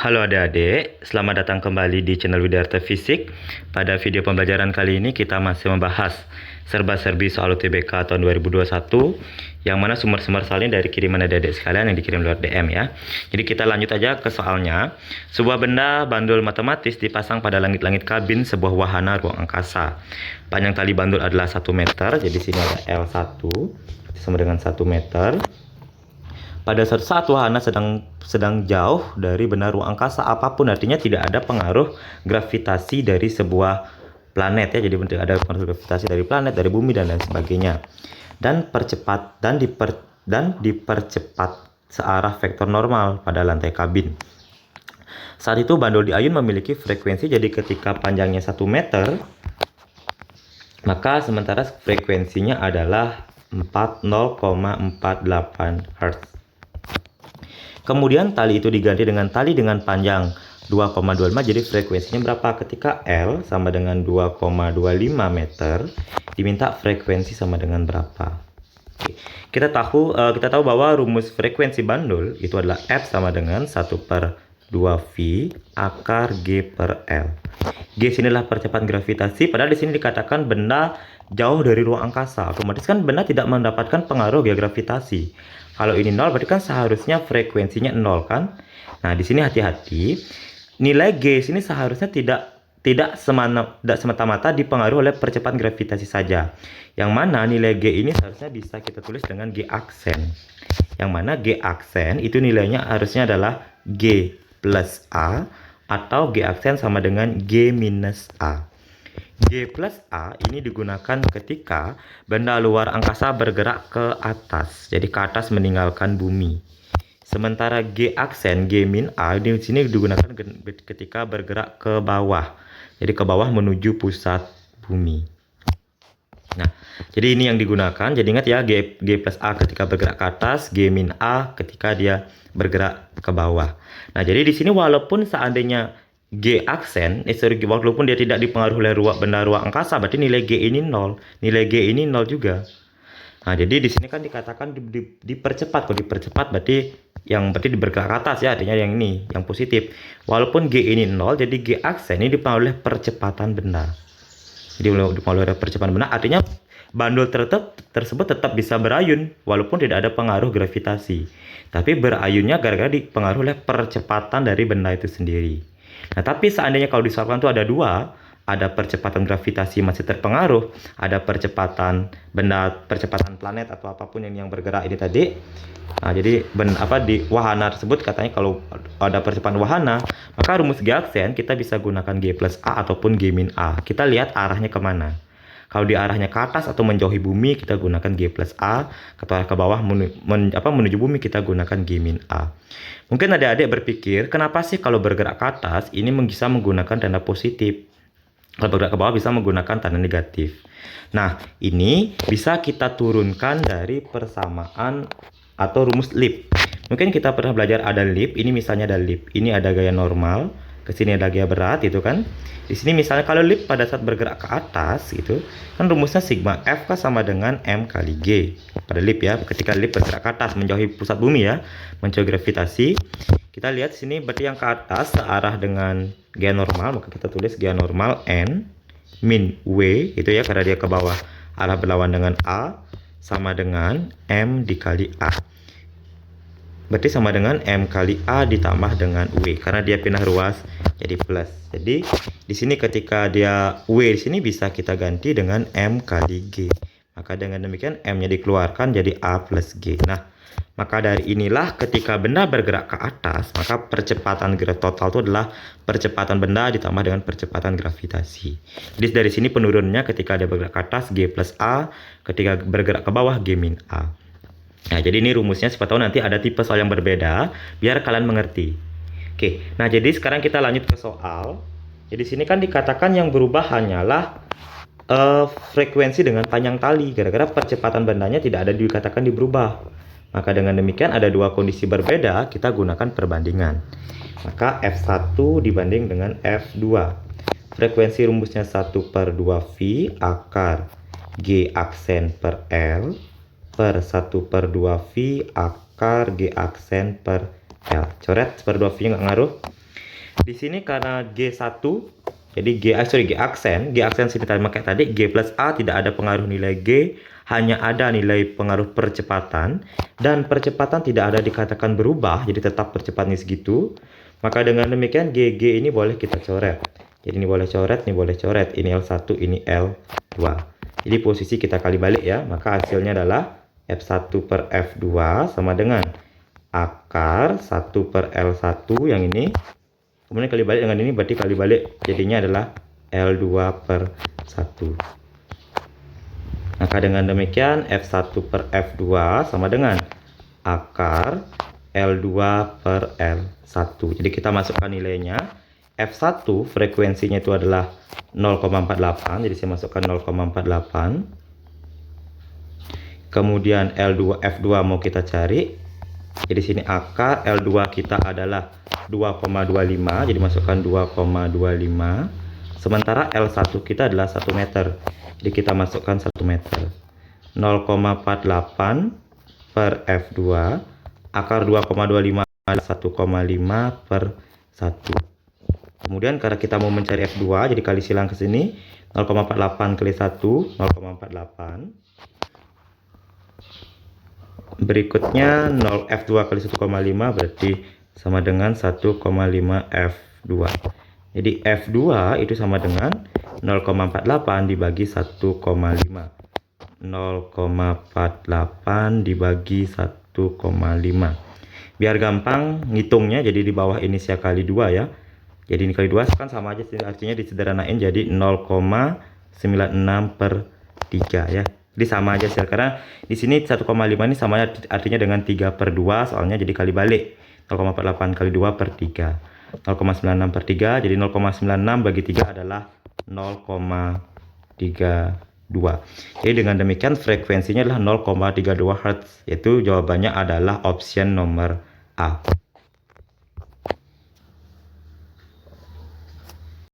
Halo adik-adik, selamat datang kembali di channel Widyarta Fisik. Pada video pembelajaran kali ini kita masih membahas serba-serbi soal UTBK tahun 2021, yang mana sumber-sumber soalnya dari kiriman adik-adik sekalian yang dikirim lewat DM ya. Jadi kita lanjut aja ke soalnya. Sebuah benda bandul matematis dipasang pada langit-langit kabin sebuah wahana ruang angkasa. Panjang tali bandul adalah 1 meter, jadi sini ada L1 sama dengan 1 meter. Pada suatu saat wahana sedang jauh dari benda ruang angkasa apapun, artinya tidak ada pengaruh gravitasi dari sebuah planet ya. Jadi tidak ada pengaruh gravitasi dari planet, dari bumi dan lain sebagainya. Dan dipercepat searah vektor normal pada lantai kabin. Saat itu bandul diayun memiliki frekuensi, jadi ketika panjangnya 1 meter, maka sementara frekuensinya adalah 40,48 Hz. Kemudian tali itu diganti dengan tali dengan panjang 2,25, jadi frekuensinya berapa? Ketika L sama dengan 2,25 meter, diminta frekuensi sama dengan berapa? Oke. Kita tahu bahwa rumus frekuensi bandul itu adalah F sama dengan 1/2V akar G per L. G sinilah percepatan gravitasi, padahal di sini dikatakan benda jauh dari ruang angkasa. Otomatis kan benda tidak mendapatkan pengaruh gravitasi. Kalau ini 0 berarti kan seharusnya frekuensinya 0 kan? Nah, di sini hati-hati. Nilai G sini seharusnya tidak semata-mata dipengaruhi oleh percepatan gravitasi saja. Yang mana nilai G ini seharusnya bisa kita tulis dengan G aksen. Yang mana G aksen itu nilainya harusnya adalah G plus A atau G aksen sama dengan G minus A. G plus A ini digunakan ketika benda luar angkasa bergerak ke atas, jadi ke atas meninggalkan bumi. Sementara G aksen, G min A di sini digunakan ketika bergerak ke bawah, jadi ke bawah menuju pusat bumi. Nah, jadi ini yang digunakan. Jadi ingat ya, G plus A ketika bergerak ke atas, G min A ketika dia bergerak ke bawah. Nah, jadi di sini walaupun seandainya G aksen, walaupun dia tidak dipengaruhi oleh benda ruang angkasa, berarti nilai G ini 0, nilai G ini 0 juga. Nah, jadi di sini kan dikatakan dipercepat. Kalau dipercepat berarti bergerak ke atas ya, artinya yang ini, yang positif. Walaupun G ini 0, jadi G aksen ini dipengaruhi oleh percepatan benda. Jadi dipengaruhi oleh percepatan benda, artinya bandul tersebut tetap bisa berayun walaupun tidak ada pengaruh gravitasi. Tapi berayunnya gara-gara dipengaruhi oleh percepatan dari benda itu sendiri. Nah, tapi seandainya kalau di soal itu ada dua, ada percepatan gravitasi masih terpengaruh, ada percepatan planet atau apapun yang bergerak ini tadi. Nah, jadi di wahana tersebut katanya kalau ada percepatan wahana, maka rumus G aksen kita bisa gunakan G plus A ataupun G min A. Kita lihat arahnya kemana. Kalau di arahnya ke atas atau menjauhi bumi, kita gunakan G plus A. Kalau ke bawah menuju bumi, kita gunakan G min A. Mungkin adik-adik berpikir, kenapa sih kalau bergerak ke atas ini bisa menggunakan tanda positif? Kalau bergerak ke bawah bisa menggunakan tanda negatif. Nah, ini bisa kita turunkan dari persamaan atau rumus Lip. Mungkin kita pernah belajar ada Lip. Ini misalnya ada Lip. Ini ada gaya normal. Kesini ada gaya berat, itu kan. Di sini misalnya kalau Lip pada saat bergerak ke atas, gitu, kan rumusnya sigma F kan sama dengan M kali G. Pada Lip ya, ketika Lip bergerak ke atas menjauhi pusat bumi ya, menjauhi gravitasi. Kita lihat sini berarti yang ke atas searah dengan gaya normal, maka kita tulis gaya normal N min W itu ya, karena dia ke bawah arah berlawan dengan A, sama dengan M dikali A. Berarti sama dengan M kali A ditambah dengan W, karena dia pindah ruas jadi plus. Jadi di sini ketika dia W di sini bisa kita ganti dengan M kali G. Maka dengan demikian M-nya dikeluarkan jadi A plus G. Nah, maka dari inilah ketika benda bergerak ke atas, maka percepatan total itu adalah percepatan benda ditambah dengan percepatan gravitasi. Jadi dari sini penurunannya ketika dia bergerak ke atas G plus A, ketika bergerak ke bawah G min A. Nah, jadi ini rumusnya, siapa tahu nanti ada tipe soal yang berbeda, biar kalian mengerti. Oke, nah jadi sekarang kita lanjut ke soal. Jadi sini kan dikatakan yang berubah hanyalah frekuensi dengan panjang tali, gara-gara percepatan bendanya tidak ada dikatakan berubah. Maka dengan demikian ada dua kondisi berbeda, kita gunakan perbandingan. Maka F1 dibanding dengan F2. Frekuensi rumusnya 1/2V akar G aksen per L per 1/2V akar G aksen per L. Coret 1/2V nggak ngaruh. Di sini karena G1, jadi G aksen sini tadi G plus A, tidak ada pengaruh nilai G, hanya ada nilai pengaruh percepatan, dan percepatan tidak ada dikatakan berubah, jadi tetap percepatnya segitu. Maka dengan demikian GG ini boleh kita coret. Jadi ini boleh coret, ini boleh coret, ini L1, ini L2. Jadi posisi kita kali balik ya, maka hasilnya adalah F1 per F2 sama dengan akar 1 per L1 yang ini, kemudian kali balik dengan ini, berarti kali balik jadinya adalah L2 per 1. Maka dengan demikian F1 per F2 sama dengan akar L2 per L1. Jadi kita masukkan nilainya. F1 frekuensinya itu adalah 0,48, jadi saya masukkan 0,48. Kemudian L2 F2 mau kita cari. Jadi sini akar L2 kita adalah 2,25, jadi masukkan 2,25. Sementara L1 kita adalah 1 meter. Jadi kita masukkan 1 meter. 0,48 per F2, akar 2,25 adalah 1,5 per 1. Kemudian karena kita mau mencari F2, jadi kali silang ke sini. 0,48 kali 1, 0,48. Berikutnya 0 F2 kali 1,5 berarti sama dengan 1,5 F2. Jadi F2 itu sama dengan 0,48 dibagi 1,5. 0,48 dibagi 1,5. Biar gampang ngitungnya, jadi di bawah ini saya kali 2 ya. Jadi ini kali 2 kan sama aja, artinya disederhanain jadi 0,96 per 3 ya. Jadi sama aja sih, karena di sini 1,5 ini sama artinya dengan 3 per 2, soalnya jadi kali balik 0,48 kali 2 per 3. 0,96 per 3, jadi 0,96 bagi 3 adalah 0,32. Jadi dengan demikian frekuensinya adalah 0,32 Hz, yaitu jawabannya adalah option nomor A.